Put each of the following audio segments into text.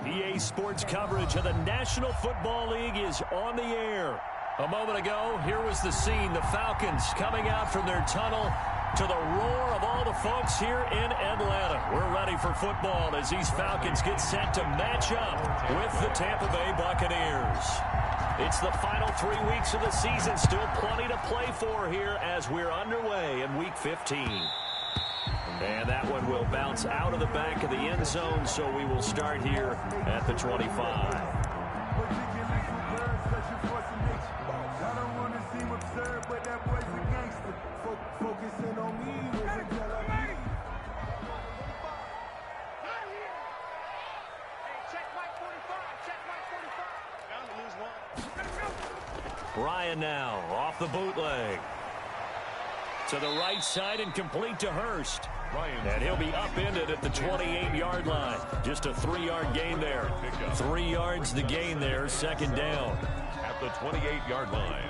EA Sports coverage of the National Football League is on the air. A moment ago, here was the scene. The Falcons coming out from their tunnel to the roar of all the folks here in Atlanta. We're ready for football as these Falcons get set to match up with the Tampa Bay Buccaneers. It's the final 3 weeks of the season. Still plenty to play for here as we're underway in Week 15. And that one will bounce out of the back of the end zone, so we will start here at the 25. Ryan now off the bootleg. To the right side and complete to Hurst. And he'll be upended at the 28-yard line. Just a 3-yard gain there. 3 yards the gain there, second down. At the 28-yard line.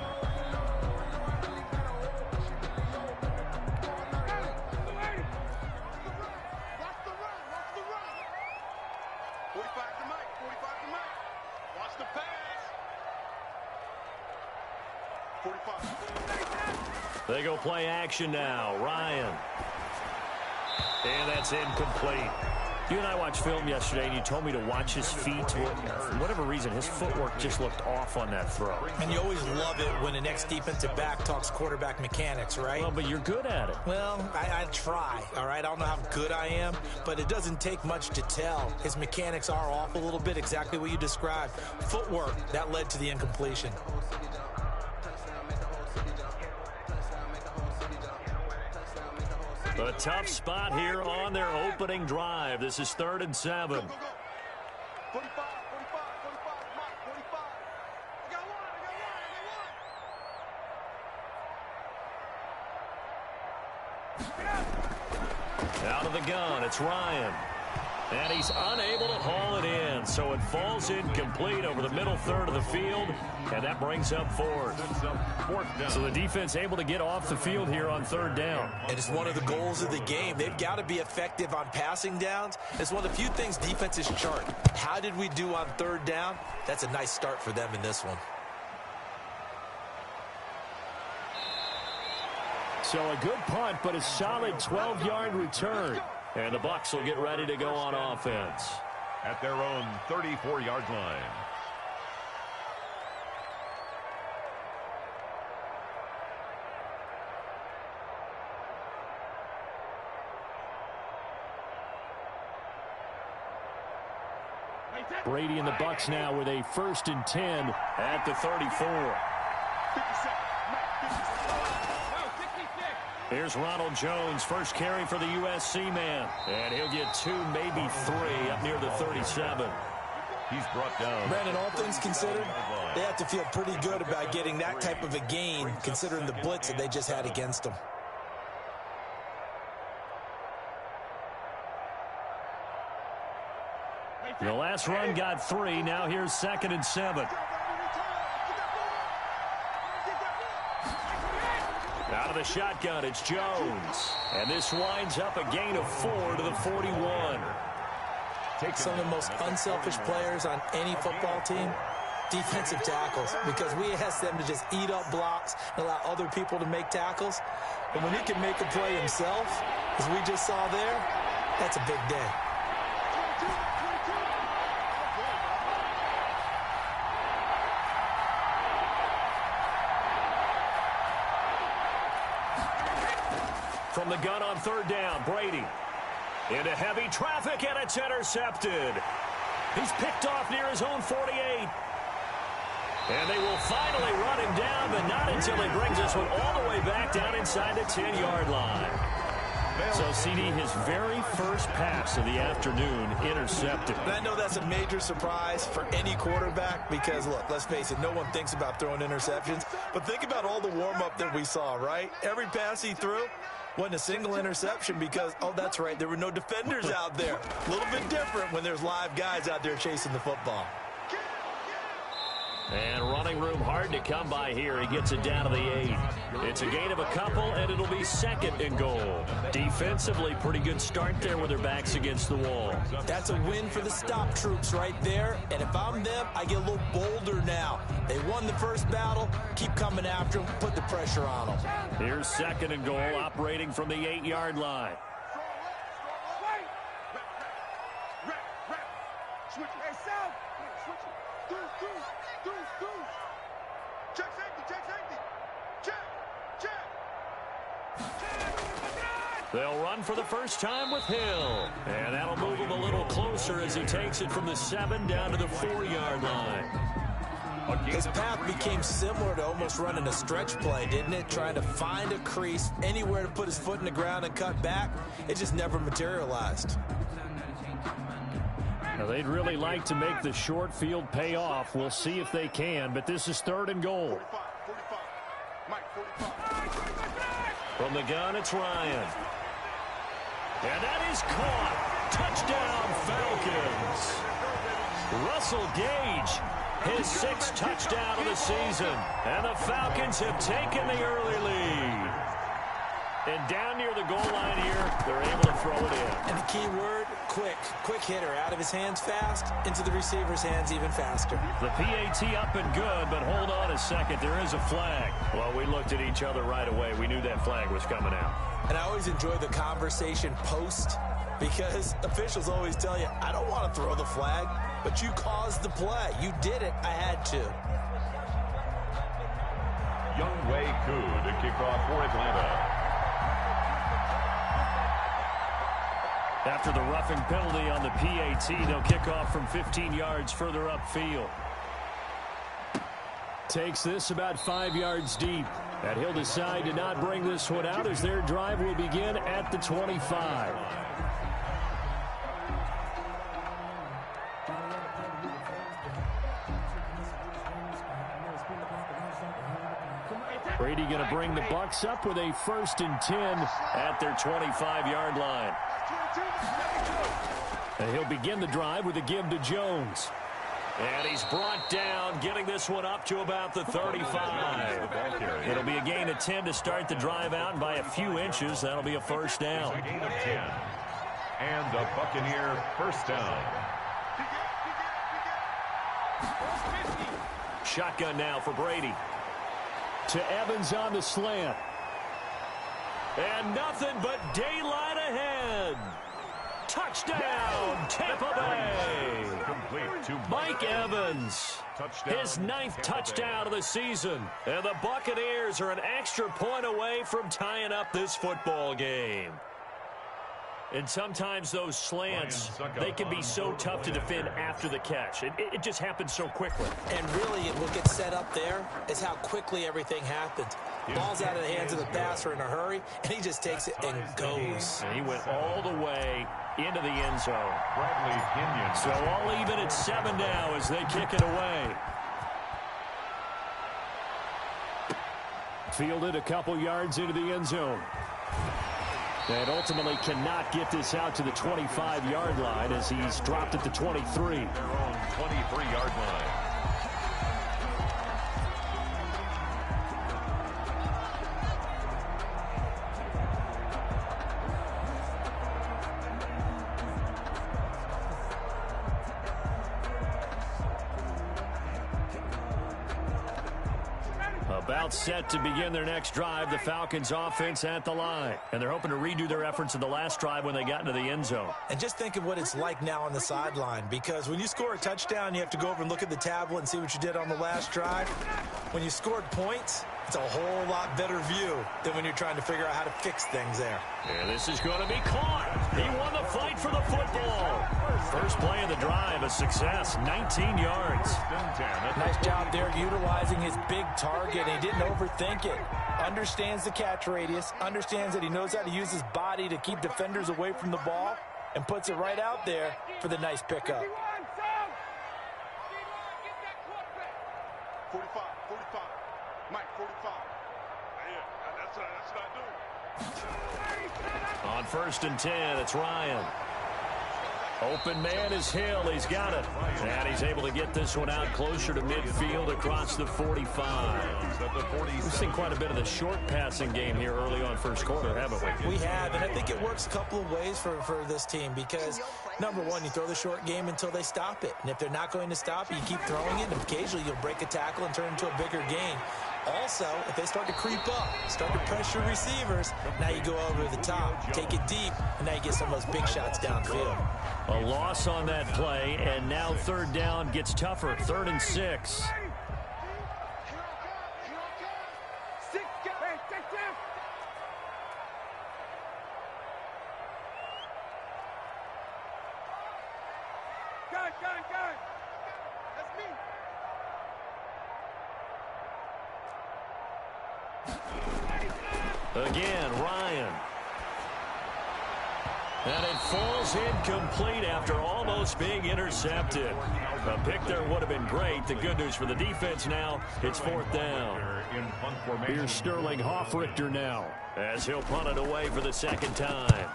They go play action now. Ryan. And that's incomplete. You and I watched film yesterday, and you told me to watch his feet. For whatever reason, his footwork just looked off on that throw. And you always love it when the next defensive back talks quarterback mechanics, right? Well, but you're good at it. Well, I try, all right? I don't know how good I am, but it doesn't take much to tell. His mechanics are off a little bit, exactly what you described. Footwork, that led to the incompletion. A tough spot here on their opening drive. This is 3rd and 7. Out of the gun, it's Ryan. And he's unable to haul it in, so it falls incomplete over the middle third of the field, and that brings up 4th. So the defense able to get off the field here on 3rd down. And it's one of the goals of the game. They've got to be effective on passing downs. It's one of the few things defenses chart. How did we do on 3rd down? That's a nice start for them in this one. So a good punt, but a solid 12-yard return. And the Bucs will get ready to go on offense. At their own 34-yard line. Brady and the Bucs now with a 1st and 10 at the 34. Here's Ronald Jones, first carry for the USC man. And he'll get 2, maybe 3 up near the 37. He's brought down. Brandon, all things considered, they have to feel pretty good about getting that type of a gain, considering the blitz that they just had against them. The last run got 3. Now here's 2nd and 7. Out of the shotgun, it's Jones. And this winds up a gain of 4 to the 41. Some of the most unselfish players on any football team, defensive tackles, because we ask them to just eat up blocks and allow other people to make tackles. But when he can make a play himself, as we just saw there, that's a big day. From the gun on 3rd down, Brady. Into heavy traffic, and it's intercepted. He's picked off near his own 48. And they will finally run him down, but not until he brings this one all the way back down inside the 10-yard line. So, CD, his very first pass of the afternoon intercepted. And I know that's a major surprise for any quarterback because, look, let's face it, no one thinks about throwing interceptions. But think about all the warm-up that we saw, right? Every pass he threw wasn't a single interception because, oh, that's right, there were no defenders out there. A little bit different when there's live guys out there chasing the football. And running room hard to come by here. He gets it down to the 8. It's a gain of a couple, and it'll be 2nd and goal. Defensively, pretty good start there with their backs against the wall. That's a win for the stop troops right there. And if I'm them, I get a little bolder now. They won the first battle. Keep coming after them. Put the pressure on them. Here's 2nd and goal, operating from the 8-yard line. They'll run for the first time with Hill. And that'll move him a little closer as he takes it from the 7 down to the 4-yard line. His path became similar to almost running a stretch play, didn't it? Trying to find a crease, anywhere to put his foot in the ground and cut back. It just never materialized. Now, they'd really like to make the short field pay off. We'll see if they can, but this is 3rd and goal. From the gun, it's Ryan. And that is caught. Touchdown, Falcons. Russell Gage, his 6th touchdown of the season. And the Falcons have taken the early lead. And down near the goal line here, they're able to throw it in. And the key word, quick. Quick hitter. Out of his hands fast, into the receiver's hands even faster. The PAT up and good, but hold on a second. There is a flag. Well, we looked at each other right away. We knew that flag was coming out. And I always enjoy the conversation post because officials always tell you, I don't want to throw the flag, but you caused the play. You did it. I had to. Younghoe Koo to kick off for Atlanta. After the roughing penalty on the PAT, they'll kick off from 15 yards further upfield. Takes this about 5 yards deep. And he'll decide to not bring this one out as their drive will begin at the 25. Brady going to bring the Bucs up with a 1st and 10 at their 25-yard line. And he'll begin the drive with a give to Jones. And he's brought down, getting this one up to about the 35. It'll be a gain of 10 to start the drive out, and by a few inches, that'll be a 1st down. A gain of 10. And a Buccaneer 1st down. Shotgun now for Brady. To Evans on the slant. And nothing but daylight ahead. Touchdown, Tampa Bay. Mike Evans, his 9th touchdown of the season. And the Buccaneers are an extra point away from tying up this football game. And sometimes those slants, they can be so tough to defend after the catch. It just happens so quickly. And really, what gets set up there is how quickly everything happens. Ball's out of the hands of the passer in a hurry, and he just takes it and goes. And he went all the way into the end zone. So all even at 7 now as they kick it away. Fielded a couple yards into the end zone. And ultimately cannot get this out to the 25-yard line as he's dropped at the 23. Their own 23-yard line. About set to begin their next drive, the Falcons offense at the line. And they're hoping to redo their efforts in the last drive when they got into the end zone. And just think of what it's like now on the sideline, because when you score a touchdown, you have to go over and look at the tablet and see what you did on the last drive. When you scored points, it's a whole lot better view than when you're trying to figure out how to fix things there. And this is going to be caught. He won the fight for the football. First play of the drive, a success, 19 yards. Nice job there utilizing his big target. He didn't overthink it. Understands the catch radius, understands that he knows how to use his body to keep defenders away from the ball, and puts it right out there for the nice pickup. 45. Mike, 45. Yeah, that's not doing. On 1st and 10, it's Ryan. Open man is Hill. He's got it. And he's able to get this one out closer to midfield across the 45. We've seen quite a bit of the short passing game here early on first quarter, haven't we? We have, and I think it works a couple of ways for this team because, number one, you throw the short game until they stop it. And if they're not going to stop it, you keep throwing it, and occasionally you'll break a tackle and turn it into a bigger gain. Also, if they start to creep up, start to pressure receivers, now you go over the top, take it deep, and now you get some of those big shots downfield. A loss on that play, and now 3rd down gets tougher, 3rd and 6. Again, Ryan. And it falls incomplete after almost being intercepted. A pick there would have been great. The good news for the defense now, it's 4th down. Here's Sterling Hoffrichter now as he'll punt it away for the 2nd time.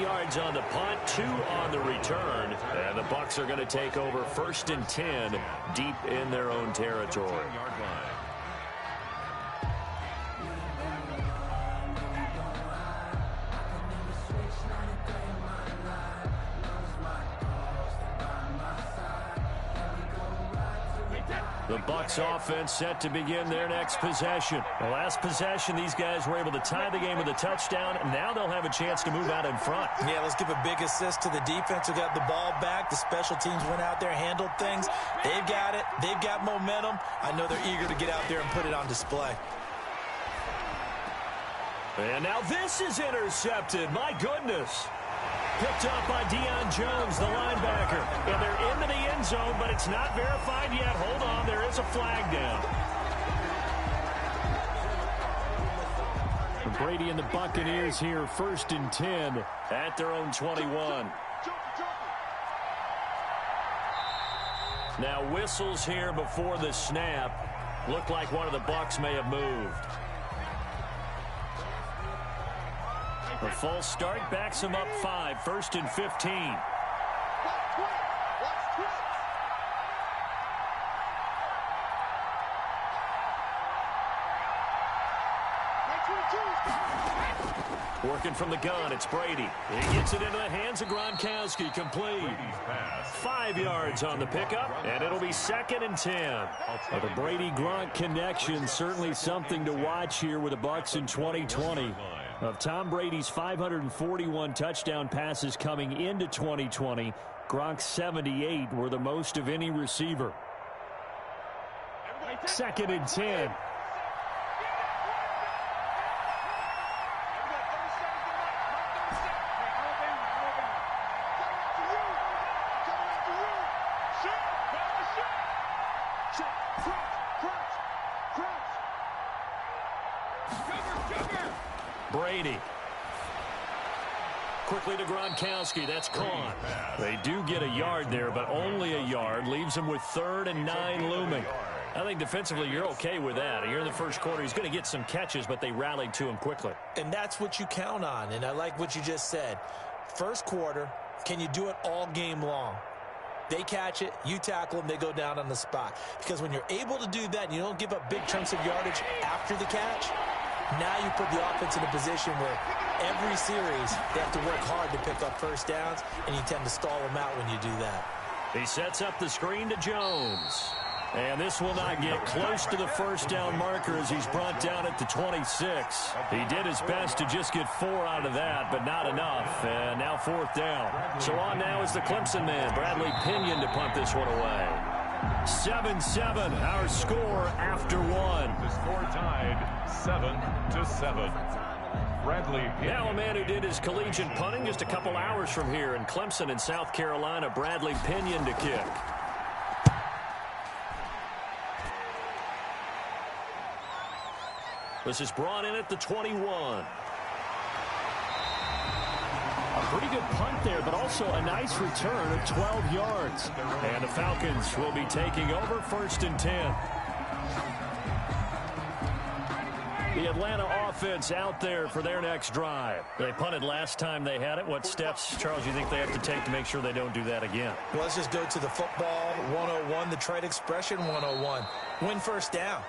Yards on the punt, 2 on the return, and the Bucs are going to take over 1st and 10 deep in their own territory. The Bucs offense set to begin their next possession. The last possession, these guys were able to tie the game with a touchdown, and now they'll have a chance to move out in front. Yeah, let's give a big assist to the defense who got the ball back. The special teams went out there, handled things. They've got it. They've got momentum. I know they're eager to get out there and put it on display. And now this is intercepted. My goodness. Picked up by Deion Jones, the linebacker. And they're into the end zone, but it's not verified yet. Hold on, there is a flag down. Brady and the Buccaneers here, 1st and 10 at their own 21. Now whistles here before the snap. Looked like one of the Bucs may have moved. A false start backs him up 5, 1st and 15. Working from the gun, it's Brady. He gets it into the hands of Gronkowski, complete. 5 yards on the pickup, and it'll be 2nd and 10. Well, the Brady-Gronk connection, certainly something to watch here with the Bucs in 2020. Of Tom Brady's 541 touchdown passes coming into 2020, Gronk's 78 were the most of any receiver. 2nd and 10. Brady. Quickly to Gronkowski. That's caught. They do get a yard there, but only a yard. Leaves them with 3rd and 9 looming. I think defensively you're okay with that. Here in the first quarter, he's going to get some catches, but they rallied to him quickly. And that's what you count on, and I like what you just said. First quarter, can you do it all game long? They catch it, you tackle them, they go down on the spot. Because when you're able to do that and you don't give up big chunks of yardage after the catch, now you put the offense in a position where every series they have to work hard to pick up first downs, and you tend to stall them out when you do that. He sets up the screen to Jones. And this will not get close to the first down marker as he's brought down at the 26. He did his best to just get 4 out of that, but not enough. And now 4th down. So on now is the Clemson man, Bradley Pinion, to punt this one away. 7-7, our score after 1. The score tied 7-7. Bradley Pinion. Now a man who did his collegiate punting just a couple hours from here in Clemson in South Carolina, Bradley Pinion to kick. This is brought in at the 21. A pretty good punt there, but also a nice return of 12 yards. And the Falcons will be taking over 1st and 10. The Atlanta offense out there for their next drive. They punted last time they had it. What steps, Charles, you think they have to take to make sure they don't do that again? Well, let's just go to the football 101, the trade expression 101. Win first down.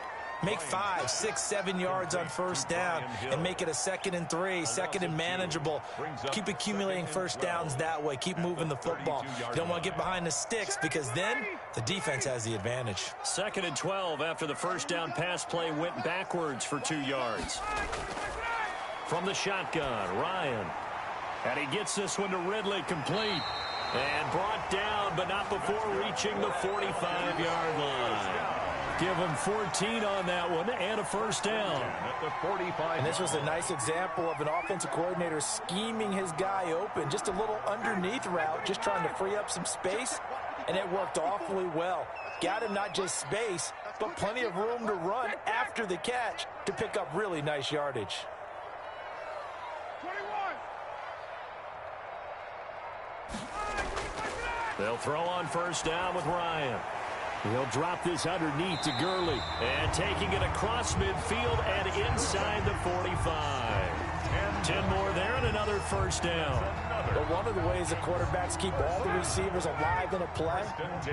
Make 5, 6, 7 yards on first down and make it a 2nd and 3, 2nd and manageable. Keep accumulating first downs that way. Keep moving the football. You don't want to get behind the sticks because then the defense has the advantage. 2nd and 12 after the first down pass play went backwards for 2 yards. From the shotgun, Ryan. And he gets this one to Ridley, complete. And brought down, but not before reaching the 45-yard line. Give him 14 on that one and a first down. At the 45. And this was a nice example of an offensive coordinator scheming his guy open. Just a little underneath route, just trying to free up some space, and it worked awfully well. Got him not just space, but plenty of room to run after the catch to pick up really nice yardage. 21. They'll throw on first down with Ryan. He'll drop this underneath to Gurley. And taking it across midfield and inside the 45. 10 more there and another first down. But one of the ways the quarterbacks keep all the receivers alive in a play,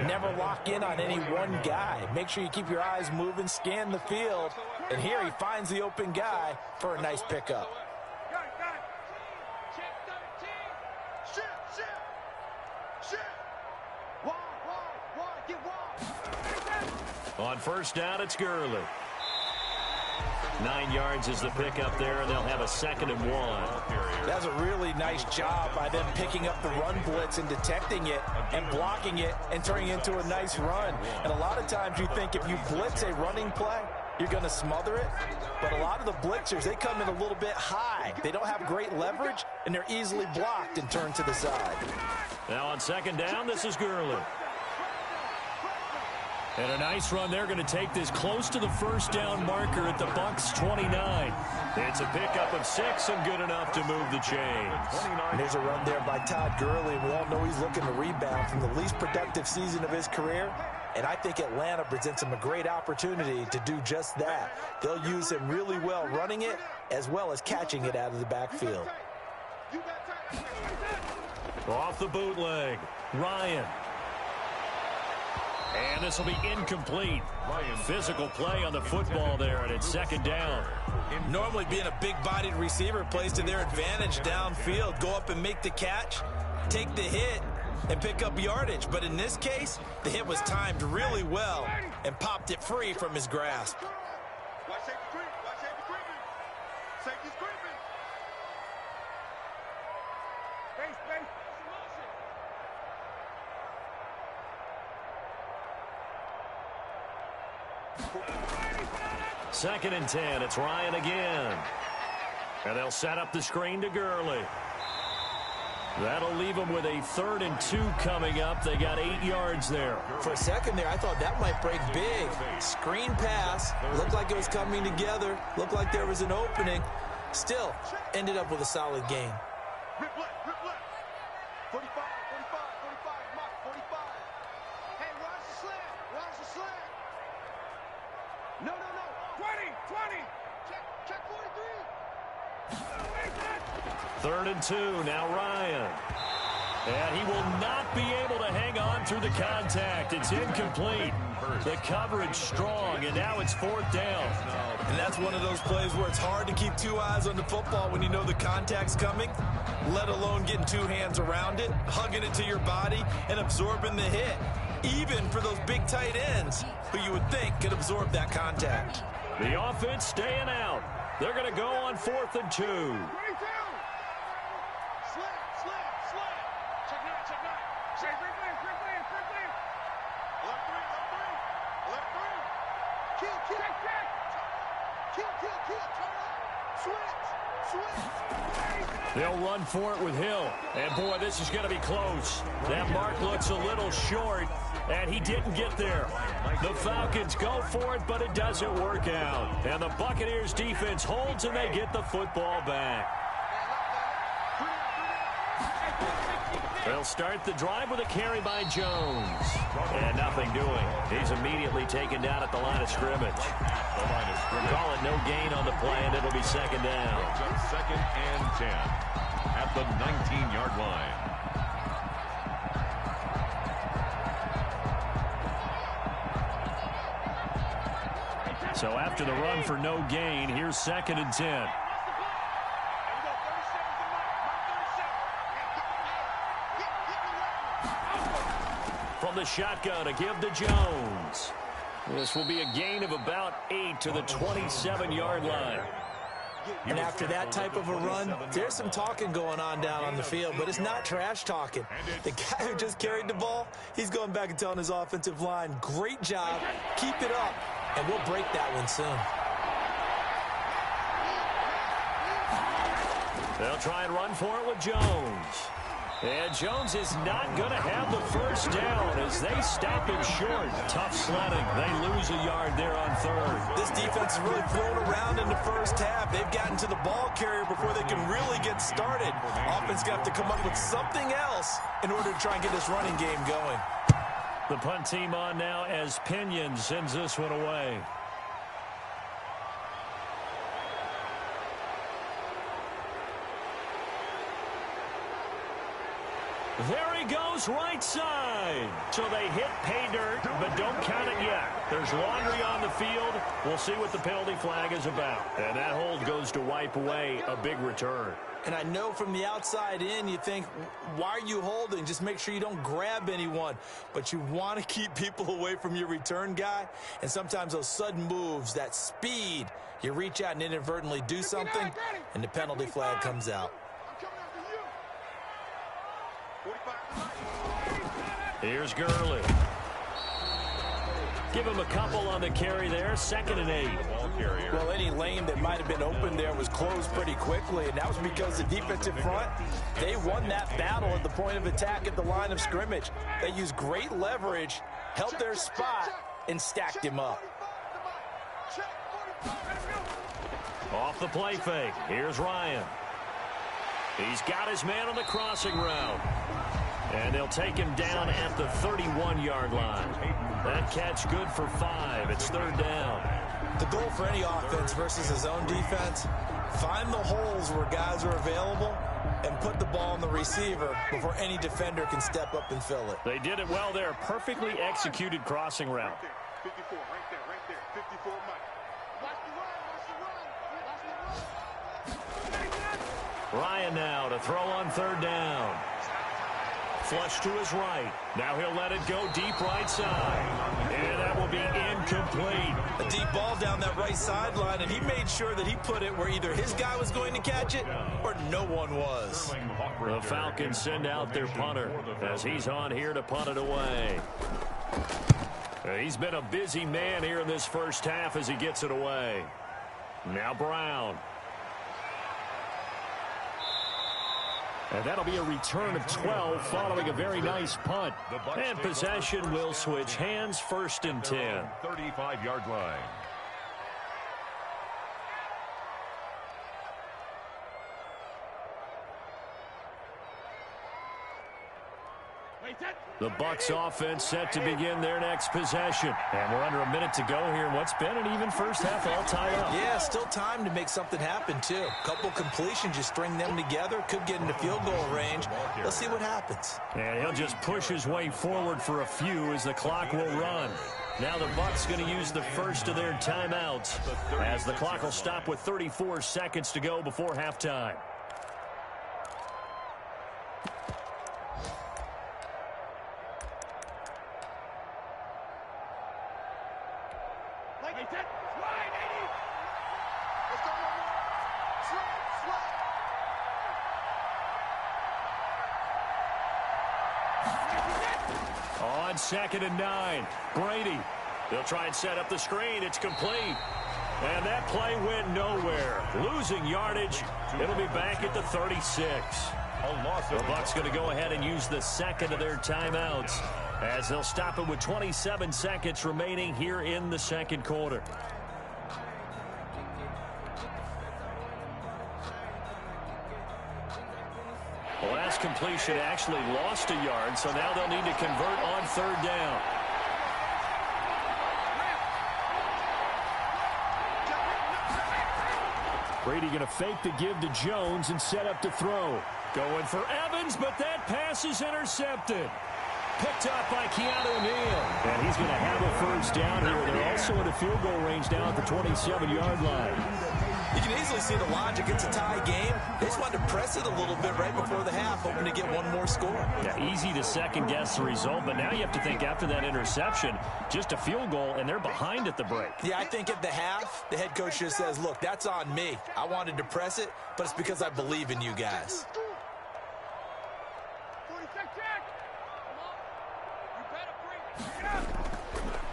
never lock in on any one guy. Make sure you keep your eyes moving, scan the field. And here he finds the open guy for a nice pickup. On first down, it's Gurley. 9 yards is the pickup there, and they'll have a 2nd and 1. That's a really nice job by them picking up the run blitz and detecting it and blocking it and turning it into a nice run. And a lot of times you think if you blitz a running play, you're going to smother it. But a lot of the blitzers, they come in a little bit high. They don't have great leverage, and they're easily blocked and turned to the side. Now on 2nd down, this is Gurley. And a nice run. They're going to take this close to the first down marker at the Bucs 29. It's a pickup of 6 and good enough to move the chains. And there's a run there by Todd Gurley. We all know he's looking to rebound from the least productive season of his career. And I think Atlanta presents him a great opportunity to do just that. They'll use him really well running it as well as catching it out of the backfield. Off the bootleg, Ryan. And this will be incomplete. Physical play on the football there, and it's second down. Normally being a big-bodied receiver plays to their advantage downfield. Go up and make the catch, take the hit, and pick up yardage. But in this case, the hit was timed really well and popped it free from his grasp. Watch safety creep. Watch safety creeping. Safety's creeping. Base, base. Second and 10. It's Ryan again. And they'll set up the screen to Gurley. That'll leave them with a 3rd and 2 coming up. They got 8 yards there. For a second there, I thought that might break big. Screen pass. Looked like it was coming together. Looked like there was an opening. Still, ended up with a solid gain. Rip left, rip left. 45, 45, 45, Mike, 45. Hey, watch the slant. Watch the slant. No, no, no. 20, 20. Check 43. 3rd and 2. Now Ryan. And he will not be able to hang on through the contact. It's incomplete. The coverage strong, and now it's 4th down. And that's one of those plays where it's hard to keep 2 eyes on the football when you know the contact's coming, let alone getting 2 hands around it, hugging it to your body, and absorbing the hit. Even for those big tight ends who you would think could absorb that contact. The offense staying out. They're going to go on 4th and 2. 22. Slant, slant, slant. Check it out, check it out. Say, break lane, break lane, break lane. Left 3, left 3. Left 3. Kill, kill. Check, check. Kill, kill, kill. Turn up. Switch, switch. They'll run for it with Hill. And, boy, this is going to be close. That mark looks a little short, and he didn't get there. The Falcons go for it, but it doesn't work out. And the Buccaneers defense holds, and they get the football back. They'll start the drive with a carry by Jones. And nothing doing. He's immediately taken down at the line of scrimmage. Call it no gain on the play, and it'll be second down. Second and 10 at the 19-yard line. So after the run for no gain, here's 2nd and 10. From the shotgun, a give to Jones. This will be a gain of about 8 to the 27-yard line. And after that type of a run, there's some talking going on down on the field, but it's not trash talking. The guy who just carried the ball, he's going back and telling his offensive line, great job, keep it up, and we'll break that one soon. They'll try and run for it with Jones. And Jones is not going to have the first down as they stop it short. Tough sledding. They lose a yard there on 3rd. This defense is really thrown around in the first half. They've gotten to the ball carrier before they can really get started. Offense got to come up with something else in order to try and get this running game going. The punt team on now as Pinion sends this one away. There he goes, right side. So they hit pay dirt, but don't count it yet. There's laundry on the field. We'll see what the penalty flag is about. And that hold goes to wipe away a big return. And I know from the outside in, you think, why are you holding? Just make sure you don't grab anyone. But you want to keep people away from your return guy. And sometimes those sudden moves, that speed, you reach out and inadvertently do something, and the penalty flag comes out. Here's Gurley. Give him a couple on the carry there. 2nd and 8. Well, any lane that might have been open there was closed pretty quickly, and that was because the defensive front, they won that battle at the point of attack at the line of scrimmage. They used great leverage, held their spot, and stacked him up. Off the play fake. Here's Ryan. He's got his man on the crossing route. And they'll take him down at the 31-yard line. That catch good for 5. It's 3rd down. The goal for any offense versus his own defense, find the holes where guys are available and put the ball on the receiver before any defender can step up and fill it. They did it well there. Perfectly executed crossing route. 54, right there, 54, Mike. Watch the run, watch the run. Ryan now to throw on third down. Flush to his right. Now he'll let it go deep right side. And that will be incomplete. A deep ball down that right sideline, and he made sure that he put it where either his guy was going to catch it or no one was. The Falcons send out their punter as he's on here to punt it away. He's been a busy man here in this first half as he gets it away. Now Brown. And that'll be a return of 12 following a very nice punt. And possession will switch hands, 1st and 10. 35-yard line. The Bucs offense set to begin their next possession. And we're under a minute to go here in what's been an even first half, all tied up. Yeah, still time to make something happen, too. Couple completions, you string them together, could get into field goal range. Let's see what happens. And he'll just push his way forward for a few as the clock will run. Now the Bucs going to use the first of their timeouts as the clock will stop with 34 seconds to go before halftime. On 2nd and 9, Brady. They'll try and set up the screen. It's complete. And that play went nowhere. Losing yardage. It'll be back at the 36. The Bucs going to go ahead and use the second of their timeouts as they'll stop it with 27 seconds remaining here in the second quarter. The last completion actually lost a yard, so now they'll need to convert on third down. Brady going to fake the give to Jones and set up to throw. Going for Evans, but that pass is intercepted. Picked up by Keanu Neal. And he's going to have a first down here. They're also in a field goal range down at the 27-yard line. You can easily see the logic. It's a tie game. They just wanted to press it a little bit right before the half, hoping to get one more score. Yeah, easy to second-guess the result, but now you have to think after that interception, just a field goal, and they're behind at the break. Yeah, I think at the half, the head coach just says, look, that's on me. I wanted to press it, but it's because I believe in you guys.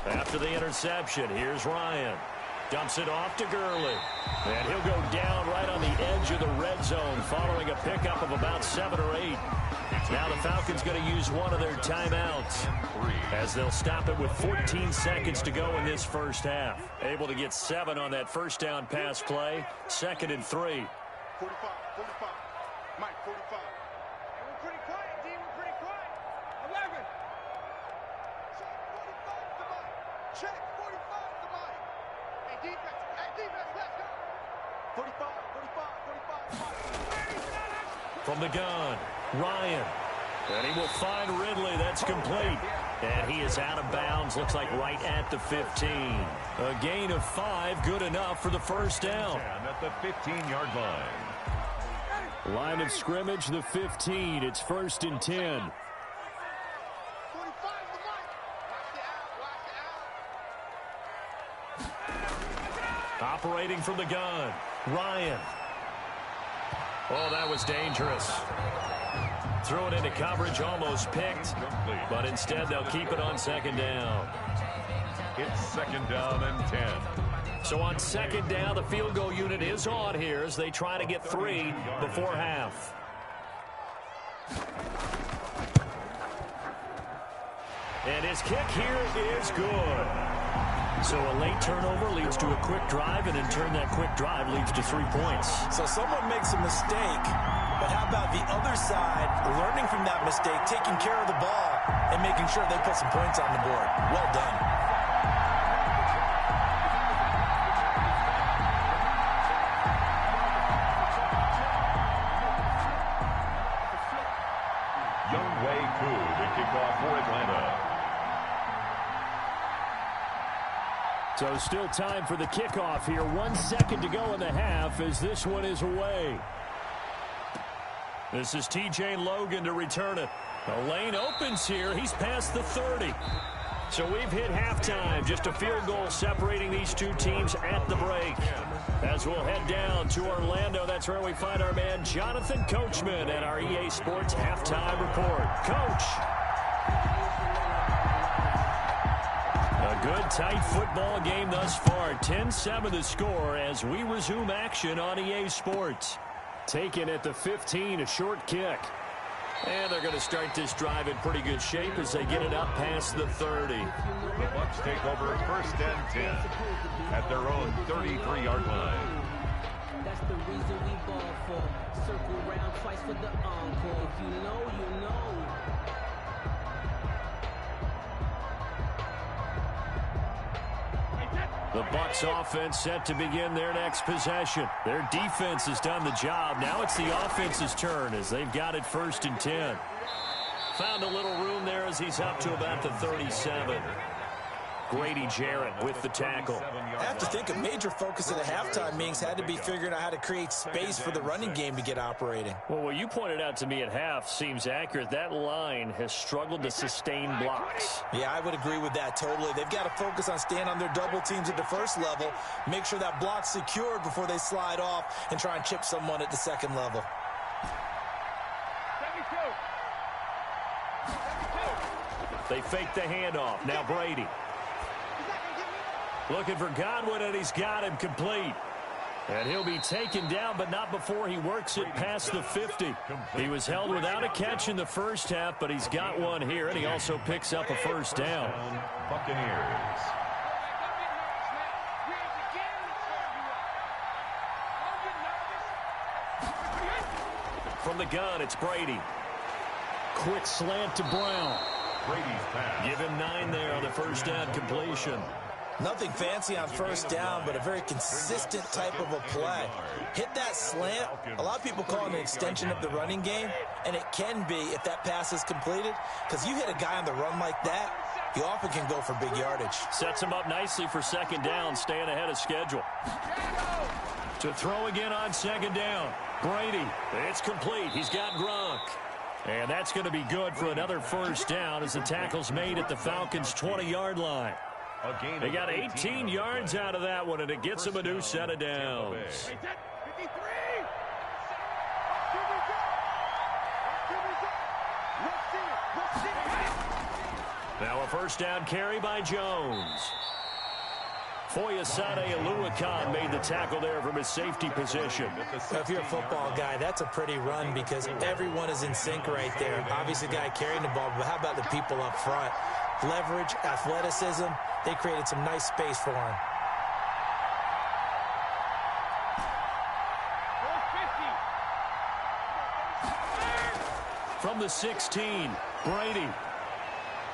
After the interception, here's Ryan. Dumps it off to Gurley. And he'll go down right on the edge of the red zone following a pickup of about 7 or 8. Now the Falcons going to use one of their timeouts as they'll stop it with 14 seconds to go in this first half. Able to get 7 on that first down pass play. 2nd and 3. 45, 45. Mike, 45. Hey, we're pretty quiet, D. We're pretty quiet. 11. Check 45 to Mike. Check 45 to Mike. Hey, defense, let's go. 45, 45. From the gun, Ryan. And he will find Ridley. That's complete. And he is out of bounds. Looks like right at the 15. A gain of 5. Good enough for the first down. At the 15-yard line. Line of scrimmage, the 15. It's 1st and 10. 45 to Mike. Watch the out. Operating from the gun, Ryan. Oh, that was dangerous. Threw it into coverage, almost picked. But instead, they'll keep it on 2nd down. It's 2nd down and 10. So on 2nd down, the field goal unit is on here as they try to get 3 before half. And his kick here is good. So a late turnover leads to a quick drive, and in turn that quick drive leads to 3 points. So someone makes a mistake, but how about the other side learning from that mistake, taking care of the ball, and making sure they put some points on the board? Well done. to kick off for Atlanta. So still time for the kickoff here. 1 second to go in the half as this one is away. This is T.J. Logan to return it. The lane opens here. He's past the 30. So we've hit halftime. Just a field goal separating these two teams at the break. As we'll head down to Orlando, that's where we find our man Jonathan Coachman at our EA Sports Halftime Report. Coach. A good, tight football game thus far. 10-7 the score as we resume action on EA Sports. Taken at the 15, a short kick. And they're going to start this drive in pretty good shape as they get it up past the 30. The Bucs take over 1st and 10 at their own 33-yard line. That's the reason we ball for. Circle round twice for the encore. If you know, you know. The Bucs offense set to begin their next possession. Their defense has done the job. Now it's the offense's turn as they've got it 1st and 10. Found a little room there as he's up to about the 37. Grady Jarrett with the tackle. I have to think a major focus of the halftime meetings had to be figuring out how to create space for the running game to get operating. Well, what you pointed out to me at half seems accurate. That line has struggled to sustain blocks. Yeah, I would agree with that totally. They've got to focus on staying on their double teams at the first level, make sure that block's secured before they slide off and try and chip someone at the second level. 72. They fake the handoff. Now Brady. Looking for Godwin, and he's got him complete. And he'll be taken down, but not before he works it past the 50. He was held without a catch in the first half, but he's got one here, and he also picks up a first down. Buccaneers. From the gun, it's Brady. Quick slant to Brown. Brady's pass. Give him 9 there on the first down completion. Nothing fancy on first down, but a very consistent type of a play. Hit that slant. A lot of people call it an extension of the running game, and it can be if that pass is completed, because you hit a guy on the run like that, you often can go for big yardage. Sets him up nicely for second down, staying ahead of schedule. To throw again on second down. Brady, it's complete. He's got Gronk. And that's going to be good for another first down as the tackle's made at the Falcons' 20-yard line. They got 18 yards out of that one, and it gets them a new set of downs. Now a first down carry by Jones. Foyesade Aluakan made the tackle there from his safety position. If you're a football guy, that's a pretty run because everyone is in sync right there. Obviously, the guy carrying the ball, but how about the people up front? Leverage, athleticism, they created some nice space for him. From the 16, Brady.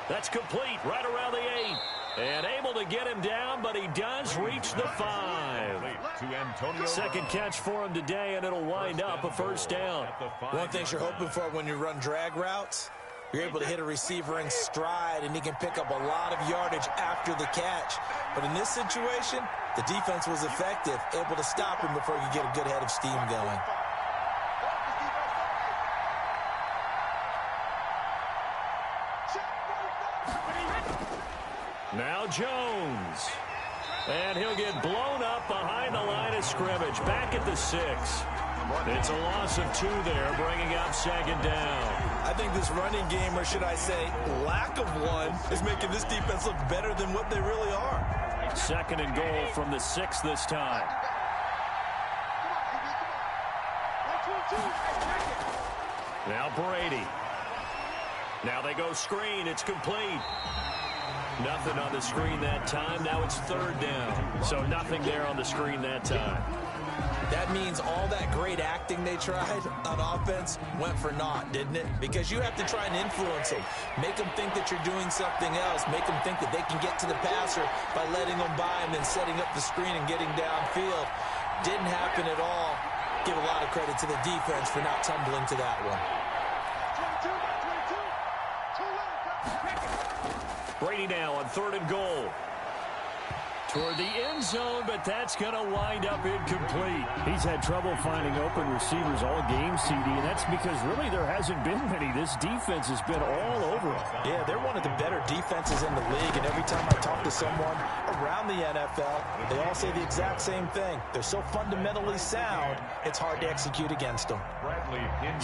That's complete right around the 8. And able to get him down, but he does reach the 5. Second catch for him today, and it'll wind up a first down. One thing you're hoping for when you run drag routes, you're able to hit a receiver in stride, and he can pick up a lot of yardage after the catch. But in this situation, the defense was effective, able to stop him before you get a good head of steam going. Now Jones. And he'll get blown up behind the line of scrimmage. Back at the 6. It's a loss of 2 there, bringing up second down. I think this running game, or should I say lack of one, is making this defense look better than what they really are. Second and goal from the 6 this time. Now Brady. Now they go screen. It's complete. Nothing on the screen that time. Now it's third down. So nothing there on the screen that time. That means all that great acting they tried on offense went for naught, didn't it? Because you have to try and influence them. Make them think that you're doing something else. Make them think that they can get to the passer by letting them by and then setting up the screen and getting downfield. Didn't happen at all. Give a lot of credit to the defense for not tumbling to that one. 22. Brady now on 3rd and goal. Toward the end zone, but that's going to wind up incomplete. He's had trouble finding open receivers all game, CD, and that's because really there hasn't been many. This defense has been all over him. Yeah, they're one of the better defenses in the league, and every time I talk to someone around the NFL, they all say the exact same thing. They're so fundamentally sound, it's hard to execute against them.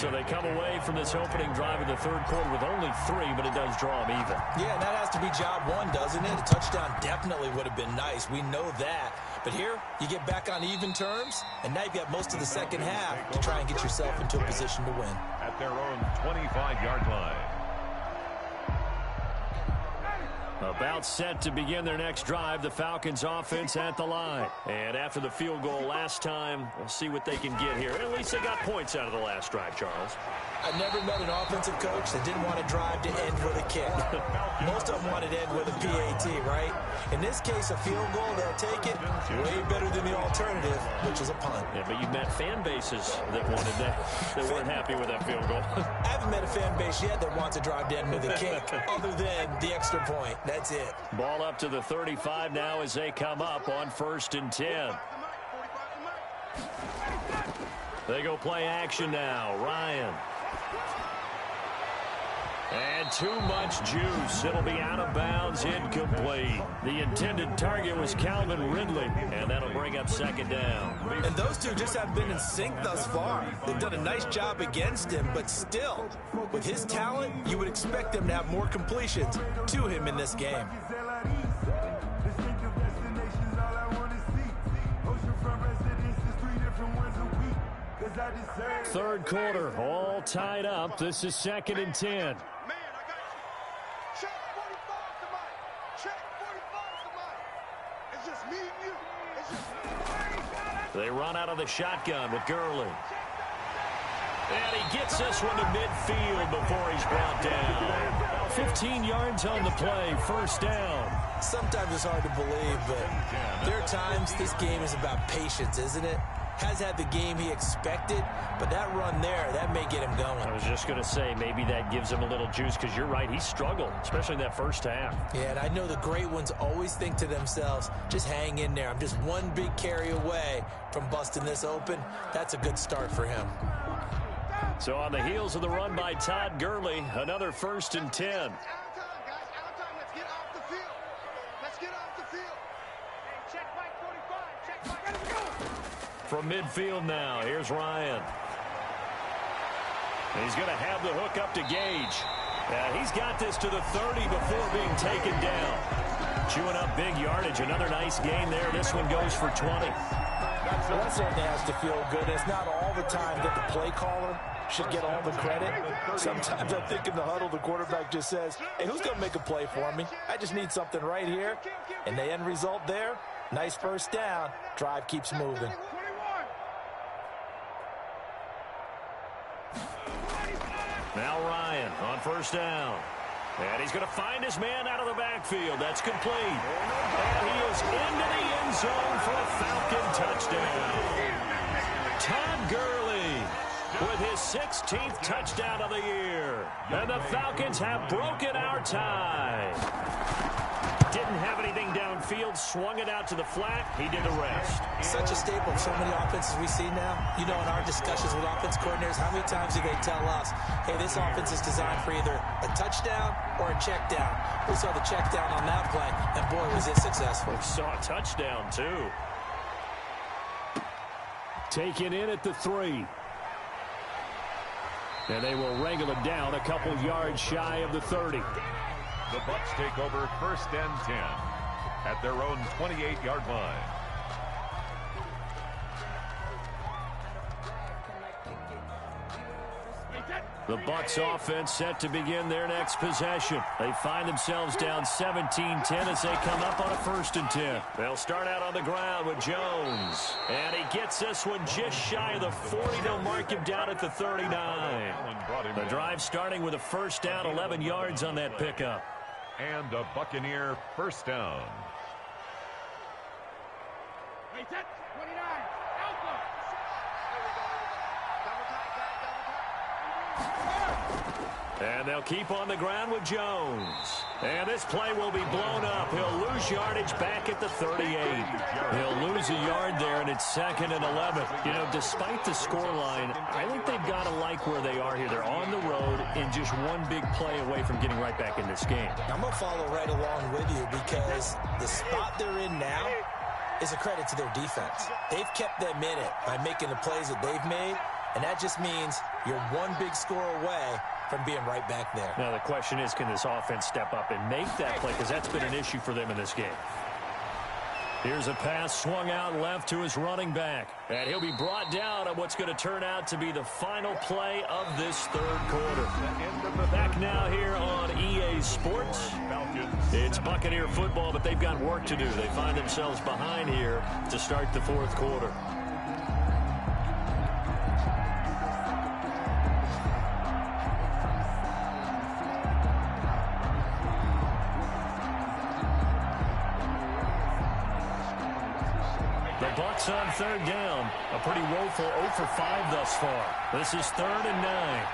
So they come away from this opening drive in the 3rd quarter with only 3, but it does draw them even. Yeah, and that has to be job one, doesn't it? A touchdown definitely would have been nice. We know that. But here, you get back on even terms, and now you've got most of the second half to try and get yourself into a position to win. At their own 25-yard line. About set to begin their next drive, the Falcons offense at the line. And after the field goal last time, we'll see what they can get here. At least they got points out of the last drive, Charles. I never met an offensive coach that didn't want to drive to end with a kick. Most of them wanted to end with a PAT, right? In this case, a field goal, they'll take it. Way better than the alternative, which is a punt. Yeah, but you've met fan bases that wanted that weren't happy with that field goal. I haven't met a fan base yet that wants to drive to end with a kick, other than the extra point. That's it. Ball up to the 35 now as they come up on 1st and 10. They go play action now. Ryan. And too much juice. It'll be out of bounds, incomplete. The intended target was Calvin Ridley, and that'll bring up 2nd down. And those two just haven't been in sync thus far. They've done a nice job against him, but still, with his talent, you would expect them to have more completions to him in this game. 3rd quarter, all tied up. This is 2nd and 10. Man, I got you. Check 45 to Mike. Check 45 to Mike. It's just me and you. It's just me. They run out of the shotgun with Gurley. And he gets this one to midfield before he's brought down. 15 yards on the play, 1st down. Sometimes it's hard to believe, but there are times this game is about patience, isn't it? Has had the game he expected, but that run there, that may get him going. I was just going to say, maybe that gives him a little juice, because you're right, he struggled, especially in that 1st half. Yeah, and I know the great ones always think to themselves, just hang in there. I'm just one big carry away from busting this open. That's a good start for him. So on the heels of the run by Todd Gurley, another 1st and 10. Out of time, guys. Out of time. Let's get off the field. Let's get off the field. Hey, check Mike 45. Check Mike. Ready to go. From midfield now, here's Ryan. He's going to have the hook up to Gage. He's got this to the 30 before being taken down. Chewing up big yardage. Another nice gain there. This one goes for 20. Well, that certainly has to feel good. It's not all the time that the play caller should get all the credit. Sometimes I think in the huddle, the quarterback just says, hey, who's going to make a play for me? I just need something right here. And the end result there, nice 1st down. Drive keeps moving. Now Ryan on 1st down. And he's going to find his man out of the backfield. That's complete. And he is into the end zone for a Falcon touchdown. Todd Gurley with his 16th touchdown of the year. And the Falcons have broken our tie. Didn't have anything downfield, swung it out to the flat. He did the rest. Such a staple of so many offenses we see now. You know, in our discussions with offense coordinators, how many times do they tell us, hey, this offense is designed for either a touchdown or a check down. We saw the check down on that play, and boy, was it successful. We saw a touchdown, too. Taken in at the 3. And they will wrangle it down a couple yards shy of the 30. The Bucs take over 1st and 10 at their own 28-yard line. The Bucs offense set to begin their next possession. They find themselves down 17-10 as they come up on a 1st and 10. They'll start out on the ground with Jones. And he gets this one just shy of the 40. They'll mark him down at the 39. The drive starting with a 1st down, 11 yards on that pickup. And a Buccaneer 1st down. Wait, 29. Alpha. Double tight, guys. Double tight. And they'll keep on the ground with Jones. And this play will be blown up. He'll lose yardage back at the 38. He'll lose a yard there, and it's 2nd and 11. You know, despite the scoreline, I think they've got to like where they are here. They're on the road and just one big play away from getting right back in this game. I'm going to follow right along with you because the spot they're in now is a credit to their defense. They've kept them in it by making the plays that they've made, and that just means you're one big score away from being right back there. Now the question is, can this offense step up and make that play? Because that's been an issue for them in this game. Here's a pass swung out left to his running back. And he'll be brought down on what's going to turn out to be the final play of this third quarter. Back now here on EA Sports. It's Buccaneer football, but they've got work to do. They find themselves behind here to start the fourth quarter. Bucks on third down. A pretty woeful 0 for 5 thus far. This is 3rd and 9.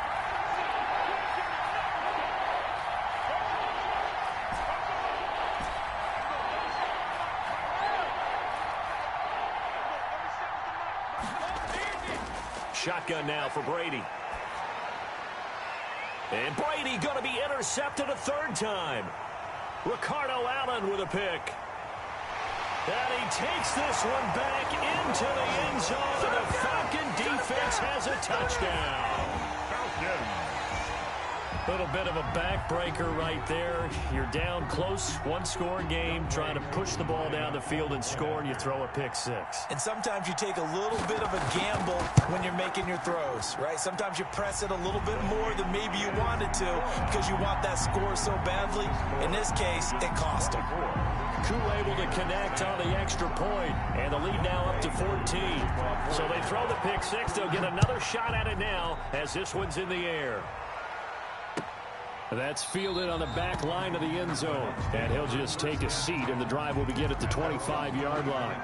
Shotgun now for Brady. And Brady going to be intercepted a 3rd time. Ricardo Allen with a pick. And he takes this one back into the end zone, and the Falcon defense has a touchdown. A little bit of a backbreaker right there. You're down close, one-score game, trying to push the ball down the field and score, and you throw a pick 6. And sometimes you take a little bit of a gamble when you're making your throws, right? Sometimes you press it a little bit more than maybe you wanted to because you want that score so badly. In this case, it cost them. Koo able to connect on the extra point, and the lead now up to 14. So they throw the pick 6. They'll get another shot at it now as this one's in the air. That's fielded on the back line of the end zone. And he'll just take a seat, and the drive will begin at the 25-yard line.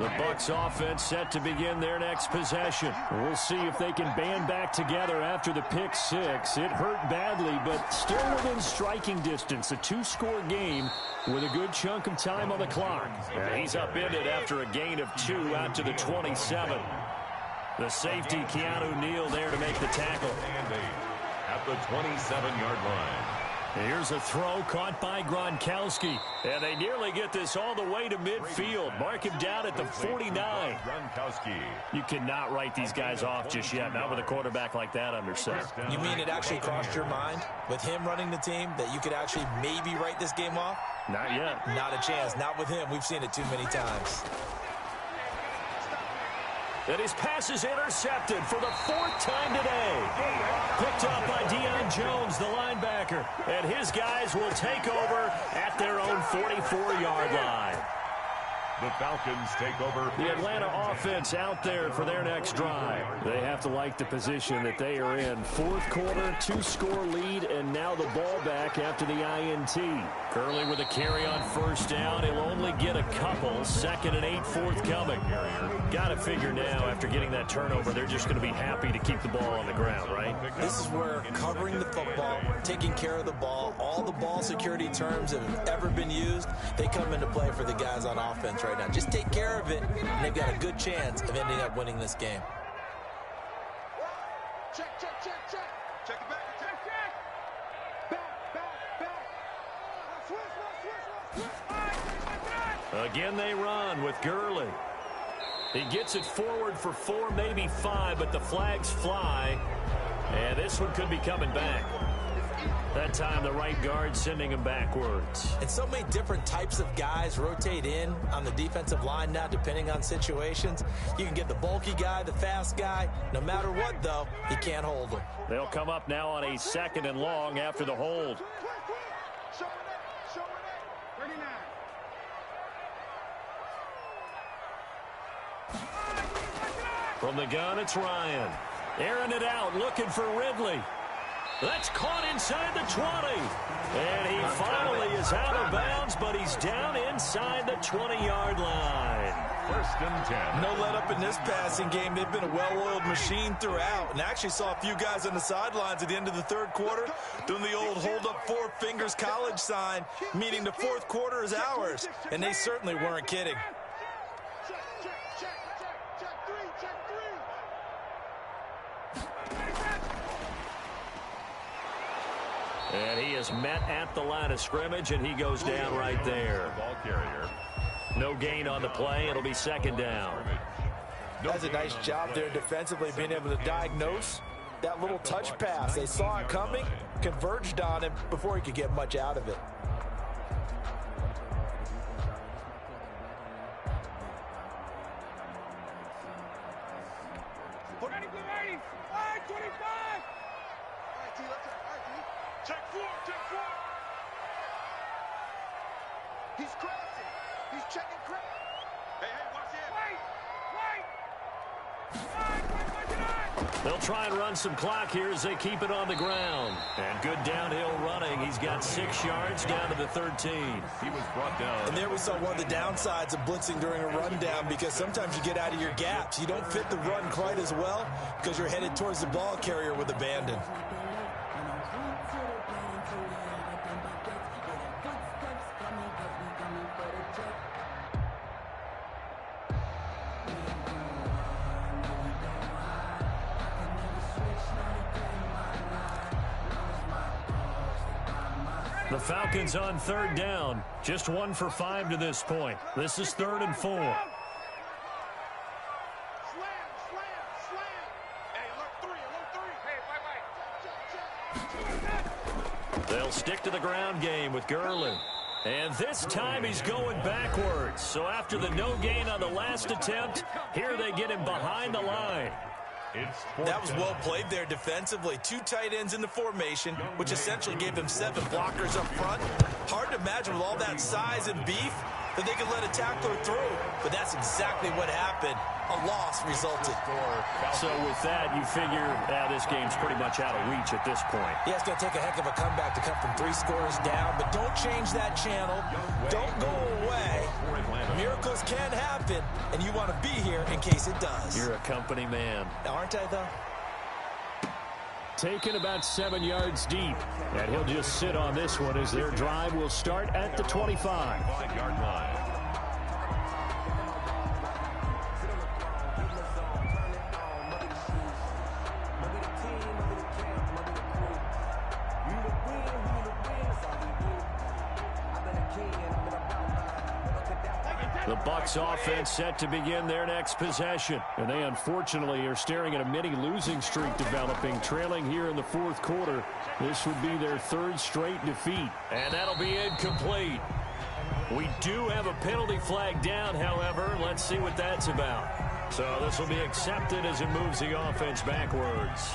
The Bucs offense set to begin their next possession. We'll see if they can band back together after the pick 6. It hurt badly, but still within striking distance. A 2-score game with a good chunk of time on the clock. He's upended after a gain of 2 out to the 27. The safety, Keanu Neal, there to make the tackle. At the 27-yard line. Here's a throw caught by Gronkowski. And they nearly get this all the way to midfield. Mark him down at the 49. Gronkowski. You cannot write these guys off just yet. Not with a quarterback like that under center. You mean it actually crossed your mind with him running the team that you could actually maybe write this game off? Not yet. Not a chance. Not with him. We've seen it too many times. And his pass is intercepted for the 4th time today. Picked up by Deion Jones, the linebacker. And his guys will take over at their own 44-yard line. The Falcons take over. The Atlanta offense out there for their next drive. They have to like the position that they are in. 4th quarter, 2-score lead, and now the ball back after the INT. Gurley with a carry on 1st down. He'll only get a couple. 2nd and 8 forthcoming. Got to figure now, after getting that turnover, they're just going to be happy to keep the ball on the ground, right? This is where covering the football, taking care of the ball, all the ball security terms that have ever been used, they come into play for the guys on offense right now. Just take care of it, and they've got a good chance of ending up winning this game. Check. Check it back. Back. Again, they run with Gurley. He gets it forward for 4, maybe 5, but the flags fly. And this one could be coming back. That time, the right guard sending him backwards. And so many different types of guys rotate in on the defensive line now, depending on situations. You can get the bulky guy, the fast guy. No matter what, though, he can't hold him. They'll come up now on a 2nd and long after the hold. Show it. 39. From the gun, it's Ryan. Airing it out, looking for Ridley. That's caught inside the 20. And he finally is out of bounds, but he's down inside the 20-yard line. first and 10. No let up in this passing game. They've been a well-oiled machine throughout. And actually saw a few guys on the sidelines at the end of the third quarter doing the old hold up four fingers college sign, meaning the fourth quarter is ours. And they certainly weren't kidding. And he is met at the line of scrimmage, and he goes down right there. Ball carrier. No gain on the play. It'll be second down. That's a nice job there defensively, being able to diagnose that little touch pass. They saw it coming, converged on him before he could get much out of it. He's crossing. He's checking crack. Hey, watch it. They'll try and run some clock here as they keep it on the ground. And good downhill running. He's got 6 yards down to the 13. He was brought down. And there we saw one of the downsides of blitzing during a rundown, because sometimes you get out of your gaps. You don't fit the run quite as well because you're headed towards the ball carrier with abandon. The Falcons on third down. Just 1 for 5 to this point. This is 3rd and 4. Slam. Hey, alert 3. They'll stick to the ground game with Gurley. And this time he's going backwards. So after the no gain on the last attempt, here they get him behind the line. That was well played there defensively. 2 tight ends in the formation, which essentially gave them 7 blockers up front. Hard to imagine with all that size and beef that they could let a tackler through. But that's exactly what happened. A loss resulted. So with that, you figure this game's pretty much out of reach at this point. Yeah, it's going to take a heck of a comeback to come from 3 scores down. But don't change that channel. Don't go away. Miracles can happen, and you want to be here in case it does. You're a company man. Aren't I, though? Taken about 7 yards deep. And he'll just sit on this one as their drive will start at the 25. 5-yard line. The Bucs offense set to begin their next possession. And they unfortunately are staring at a mini losing streak developing, trailing here in the 4th quarter. This would be their 3rd straight defeat. And that'll be incomplete. We do have a penalty flag down, however. Let's see what that's about. So this will be accepted as it moves the offense backwards.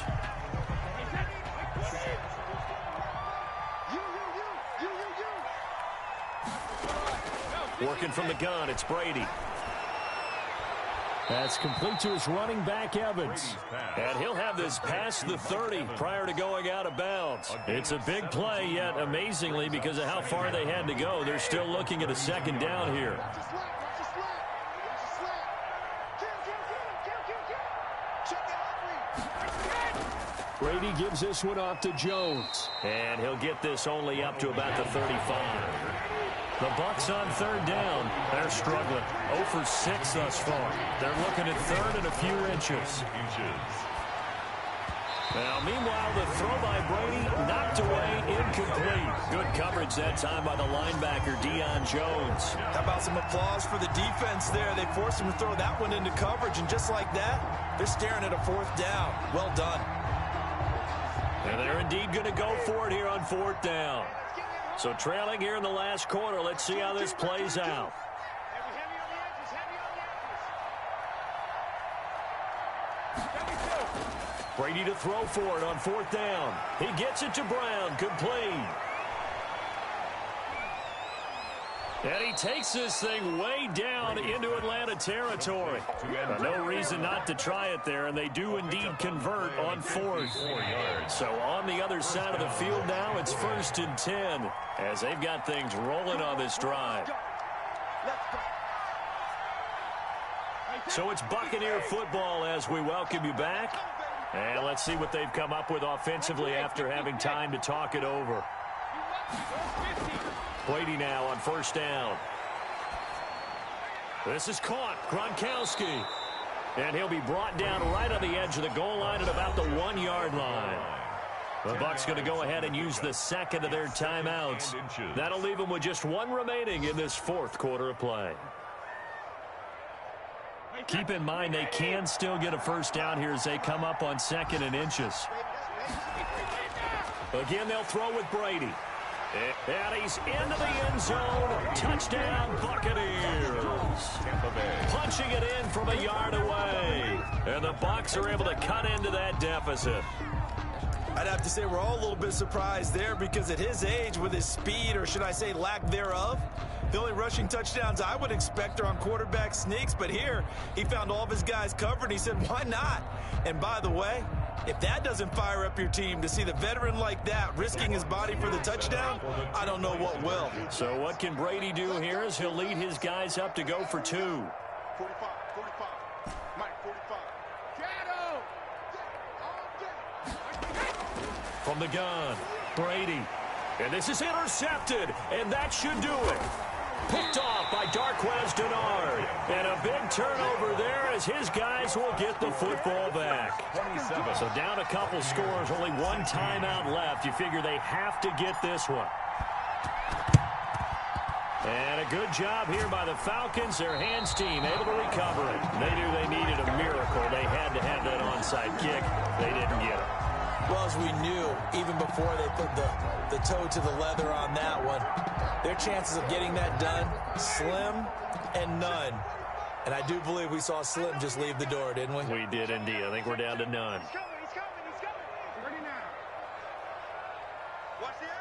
Working from the gun, it's Brady. That's complete to his running back, Evans. And he'll have this past the 30 prior to going out of bounds. It's a big play, yet amazingly, because of how far they had to go, they're still looking at a 2nd down here. Brady gives this one off to Jones. And he'll get this only up to about the 35. The Bucs on 3rd down. They're struggling. 0 for 6 thus far. They're looking at 3rd and a few inches. Now, meanwhile, the throw by Brady knocked away, incomplete. Good coverage that time by the linebacker, Deion Jones. How about some applause for the defense there? They forced him to throw that one into coverage, and just like that, they're staring at a 4th down. Well done. And they're indeed going to go for it here on 4th down. So trailing here in the last quarter, let's see how this plays out. Brady to throw for it on 4th down. He gets it to Brown, complete. And he takes this thing way down into Atlanta territory. No reason not to try it there, and they do indeed convert on 4th. So on the other side of the field now, it's 1st and 10, as they've got things rolling on this drive. So it's Buccaneer football as we welcome you back. And let's see what they've come up with offensively after having time to talk it over. Brady now on first down. This is caught. Gronkowski. And he'll be brought down right on the edge of the goal line at about the 1-yard line. The Bucs going to go ahead and use the second of their timeouts. That'll leave them with just one remaining in this fourth quarter of play. Keep in mind they can still get a first down here as they come up on 2nd and inches. Again, they'll throw with Brady. And he's into the end zone. Touchdown, Buccaneers. Punching it in from a yard away. And the Bucs are able to cut into that deficit. I'd have to say we're all a little bit surprised there because at his age, with his speed, or should I say lack thereof, the only rushing touchdowns I would expect are on quarterback sneaks. But here, he found all of his guys covered, and he said, why not? And by the way, if that doesn't fire up your team to see the veteran like that risking his body for the touchdown, I don't know what will. So what can Brady do here is he'll lead his guys up to go for 2. 45, 45. Mike, 45. From the gun, Brady. And this is intercepted, and that should do it. Picked off by Darquez Denard. And a big turnover there as his guys will get the football back. So down a couple scores, only one timeout left. You figure they have to get this one. And a good job here by the Falcons. Their hands team able to recover it. They knew they needed a miracle. They had to have that onside kick. They didn't get it. Well, as we knew, even before they put the toe to the leather on that one, their chances of getting that done, slim and none. And I do believe we saw Slim just leave the door, didn't we? We did indeed. I think we're down to none. He's coming. 39. Watch the edge.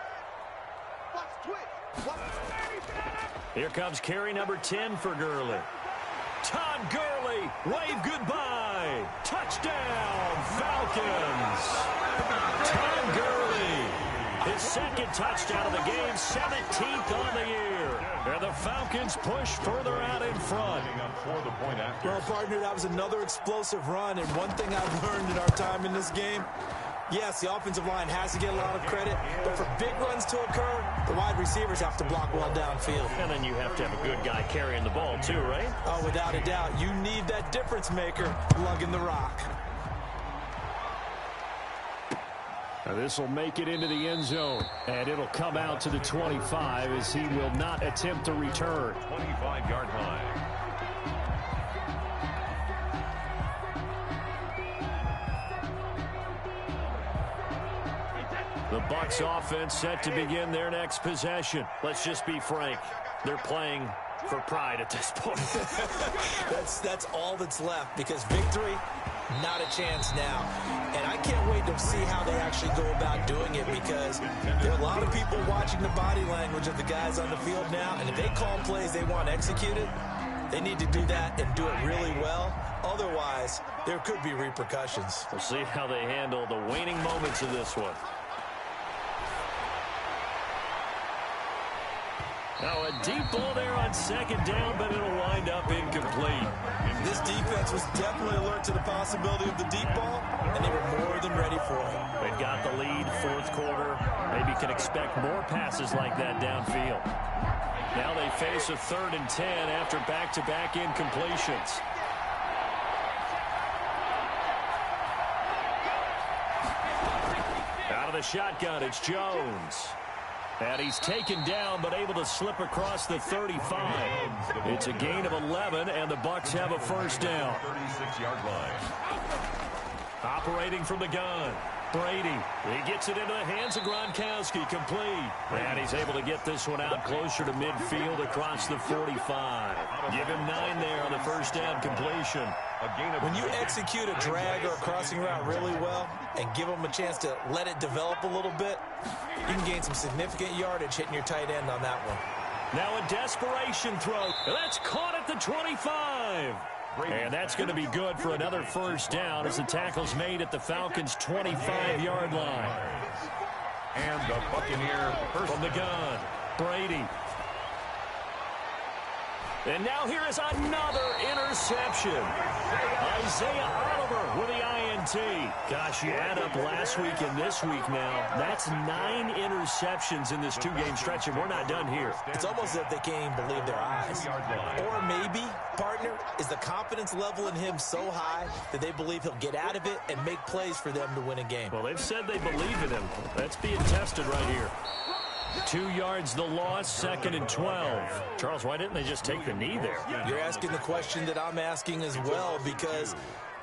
Watch twitch. Watch the Here comes carry number 10 for Gurley. Todd Gurley, wave goodbye. Touchdown, Falcons. Todd Gurley, his second touchdown of the game, 17th on the year. And the Falcons push further out in front. Well, partner, that was another explosive run, and one thing I've learned in our time in this game, yes, the offensive line has to get a lot of credit, but for big runs to occur, the wide receivers have to block well downfield. And then you have to have a good guy carrying the ball too, right? Oh, without a doubt. You need that difference maker lugging the rock. Now this will make it into the end zone, and it'll come out to the 25 as he will not attempt to return. 25-yard line. The Bucs offense set to begin their next possession. Let's just be frank. They're playing for pride at this point. That's all that's left, because victory, not a chance now. And I can't wait to see how they actually go about doing it, because there are a lot of people watching the body language of the guys on the field now, and if they call plays they want executed, they need to do that and do it really well. Otherwise, there could be repercussions. We'll see how they handle the waning moments of this one. Now a deep ball there on second down, but it'll wind up incomplete. This defense was definitely alert to the possibility of the deep ball, and they were more than ready for it. They've got the lead, fourth quarter. Maybe can expect more passes like that downfield. Now they face a 3rd and 10 after back-to-back incompletions. Out of the shotgun, it's Jones. And he's taken down, but able to slip across the 35. It's a gain of 11, and the Bucs have a first down. 36-yard line. Operating from the gun, Brady. He gets it into the hands of Gronkowski, complete. And he's able to get this one out closer to midfield across the 45. Give him 9 there on the first down completion. When you execute a drag or a crossing route really well and give them a chance to let it develop a little bit, you can gain some significant yardage hitting your tight end on that one. Now a desperation throw. That's caught at the 25. And that's going to be good for another first down as the tackle's made at the Falcons' 25-yard line. And the Buccaneer from the gun, Brady. And now here is another interception. Isaiah Oliver with the INT. Gosh, you add up last week and this week now. That's 9 interceptions in this 2-game stretch, and we're not done here. It's almost as if they can't even believe their eyes. Or maybe, partner, is the confidence level in him so high that they believe he'll get out of it and make plays for them to win a game. Well, they've said they believe in him. That's being tested right here. 2 yards the loss, 2nd and 12. Charles, why didn't they just take the knee there? You're asking the question that I'm asking as well, because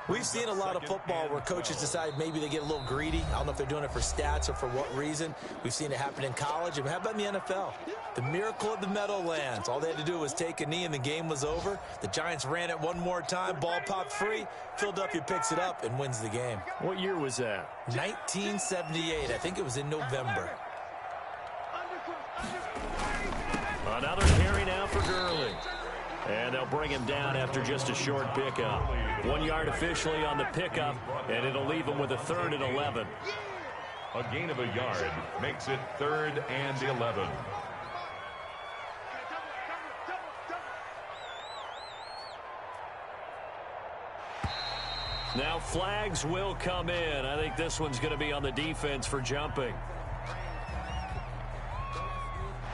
we've seen a lot of football where coaches decide maybe they get a little greedy. I don't know if they're doing it for stats or for what reason. We've seen it happen in college. And how about in the NFL? The miracle of the Meadowlands. All they had to do was take a knee and the game was over. The Giants ran it one more time. Ball popped free. Philadelphia picks it up and wins the game. What year was that? 1978. I think it was in November. Another carry now for Gurley. And they'll bring him down after just a short pickup. 1 yard officially on the pickup, and it'll leave him with a 3rd and 11. A gain of a yard makes it 3rd and 11. Now flags will come in. I think this one's going to be on the defense for jumping.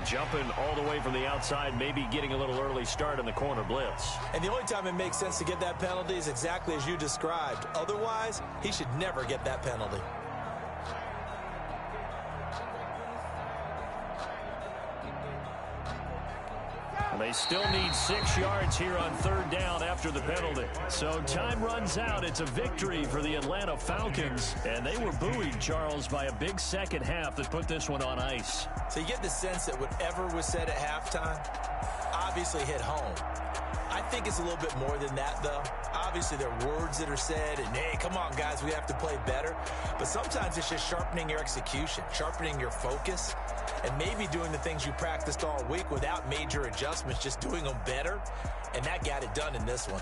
Jumping all the way from the outside, maybe getting a little early start in the corner blitz. And the only time it makes sense to get that penalty is exactly as you described. Otherwise, he should never get that penalty. And they still need 6 yards here on 3rd down after the penalty. So time runs out. It's a victory for the Atlanta Falcons. And they were buoyed, Charles, by a big second half that put this one on ice. So you get the sense that whatever was said at halftime obviously hit home. I think it's a little bit more than that, though. Obviously, there are words that are said, and, hey, come on, guys, we have to play better. But sometimes it's just sharpening your execution, sharpening your focus, and maybe doing the things you practiced all week without major adjustments, just doing them better. And that got it done in this one.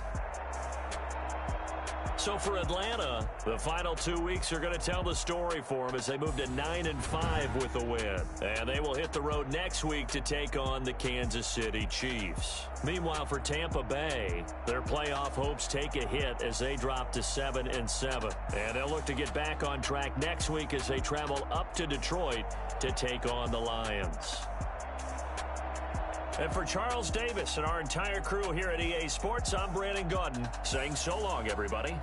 So for Atlanta, the final 2 weeks are going to tell the story for them as they move to 9-5 with the win. And they will hit the road next week to take on the Kansas City Chiefs. Meanwhile, for Tampa Bay, their playoff hopes take a hit as they drop to 7-7. And they'll look to get back on track next week as they travel up to Detroit to take on the Lions. And for Charles Davis and our entire crew here at EA Sports, I'm Brandon Gaudin saying so long, everybody.